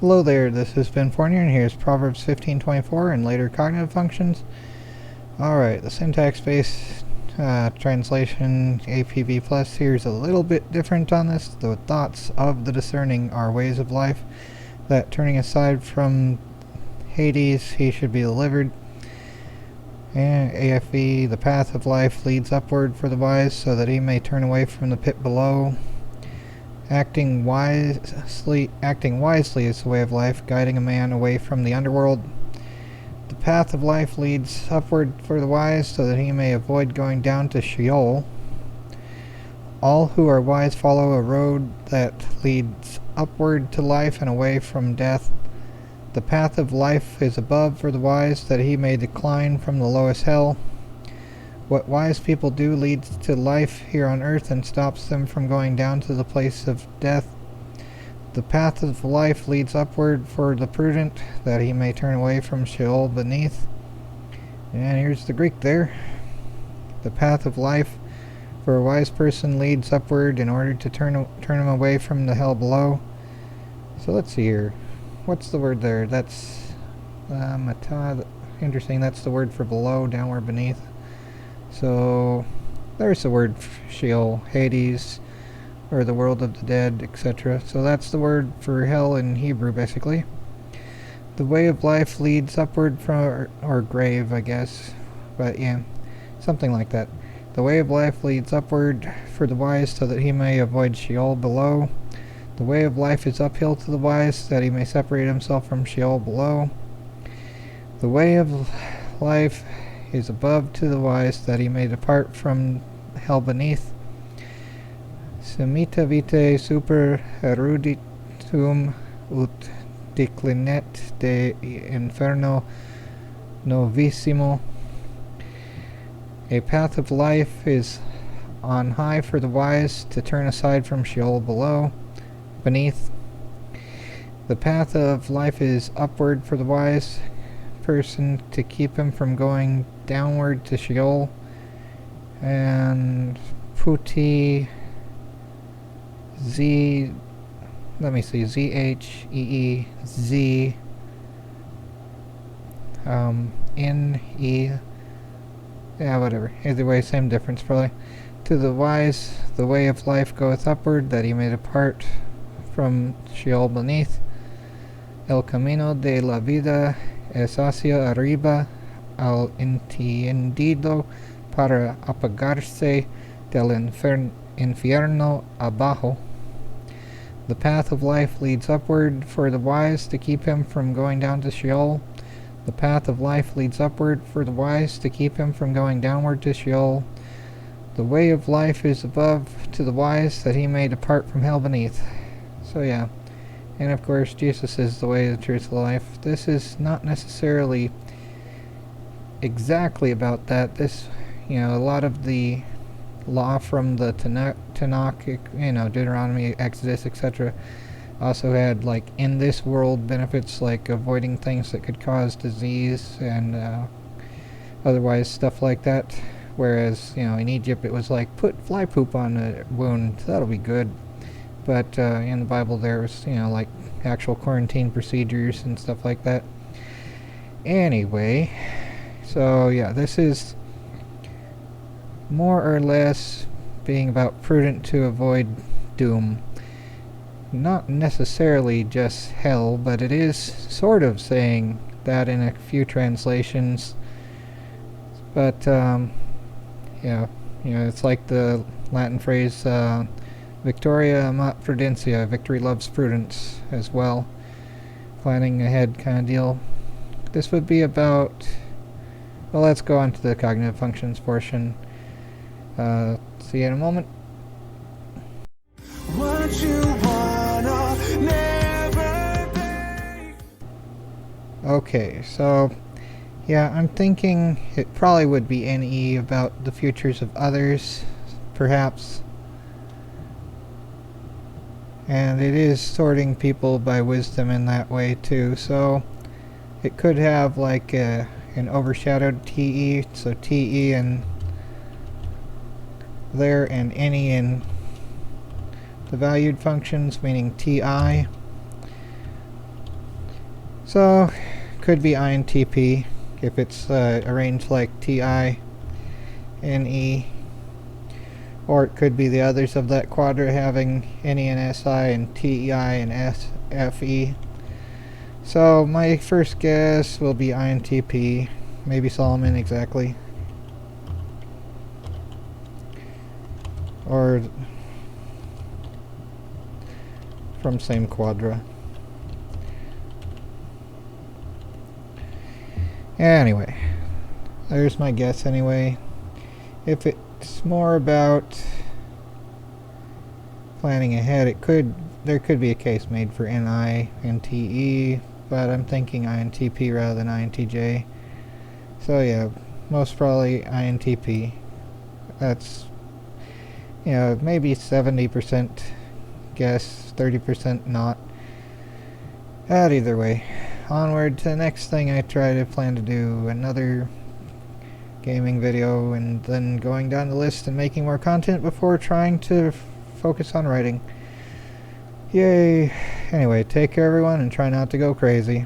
Hello there, this has been Fournier, and here's Proverbs 15:24 and later cognitive functions. Alright, the syntax-based translation APB Plus here is a little bit different on this. The thoughts of the discerning are ways of life, that turning aside from Hades he should be delivered. And AFE, the path of life leads upward for the wise, so that he may turn away from the pit below. Acting wisely is the way of life, guiding a man away from the underworld. The path of life leads upward for the wise, so that he may avoid going down to Sheol. All who are wise follow a road that leads upward to life and away from death. The path of life is above for the wise, that he may decline from the lowest hell. What wise people do leads to life here on earth and stops them from going down to the place of death. The path of life leads upward for the prudent, that he may turn away from Sheol beneath. And here's the Greek there. The path of life for a wise person leads upward in order to turn him away from the hell below. So let's see here. What's the word there? That's interesting. That's the word for below, downward, beneath. So there's the word Sheol, Hades, or the world of the dead, etc. So that's the word for hell in Hebrew, basically. The way of life leads upward from, or grave, I guess. But yeah, something like that. The way of life leads upward for the wise, so that he may avoid Sheol below. The way of life is uphill to the wise, that he may separate himself from Sheol below. The way of life is above to the wise, that he may depart from hell beneath. Semita vitae super eruditum ut declinet de inferno novissimo. A path of life is on high for the wise, to turn aside from Sheol beneath. The path of life is upward for the wise person, to keep him from going downward to Sheol. And Zheez, N-E, yeah, whatever. Either way, same difference probably. To the wise, the way of life goeth upward, that he may depart from Sheol beneath. El camino de la vida es hacia arriba, al entendido para apagarse del infierno abajo. The path of life leads upward for the wise, to keep him from going down to Sheol. The path of life leads upward for the wise, to keep him from going downward to Sheol. The way of life is above to the wise, that he may depart from hell beneath. So yeah. And of course, Jesus is the way, the truth, the life. This is not necessarily exactly about that. This, a lot of the law from the Tanakh, Deuteronomy, Exodus, etc., also had, like, in this world benefits, like avoiding things that could cause disease and otherwise stuff like that. Whereas, in Egypt it was like, put fly poop on a wound, that'll be good. But in the Bible there was, like actual quarantine procedures and stuff like that. Anyway, so yeah, this is more or less being about prudent to avoid doom. Not necessarily just hell, but it is sort of saying that in a few translations. But it's like the Latin phrase Victoria amat prudentia, victory loves prudence, as well. Planning ahead kind of deal. This would be about, well, let's go on to the cognitive functions portion. See you in a moment. What you wanna never be. Okay, so yeah, I'm thinking it probably would be NE, about the futures of others, perhaps. And it is sorting people by wisdom in that way too, so it could have like an overshadowed TE, so TE and there, and NE in the valued functions, meaning TI. So, could be INTP if it's arranged like TI and E. Or it could be the others of that quadra having NE and SI and TEI and SFE. So my first guess will be INTP. Maybe Solomon exactly. Or from same quadra. Anyway, there's my guess anyway. If it's more about planning ahead, there could be a case made for NI and TE, but I'm thinking INTP rather than INTJ. So yeah, most probably INTP. That's, maybe 70% guess, 30% not. But either way, onward to the next thing. I plan to do another gaming video, and then going down the list and making more content before trying to focus on writing. Yay! Anyway, take care everyone and try not to go crazy.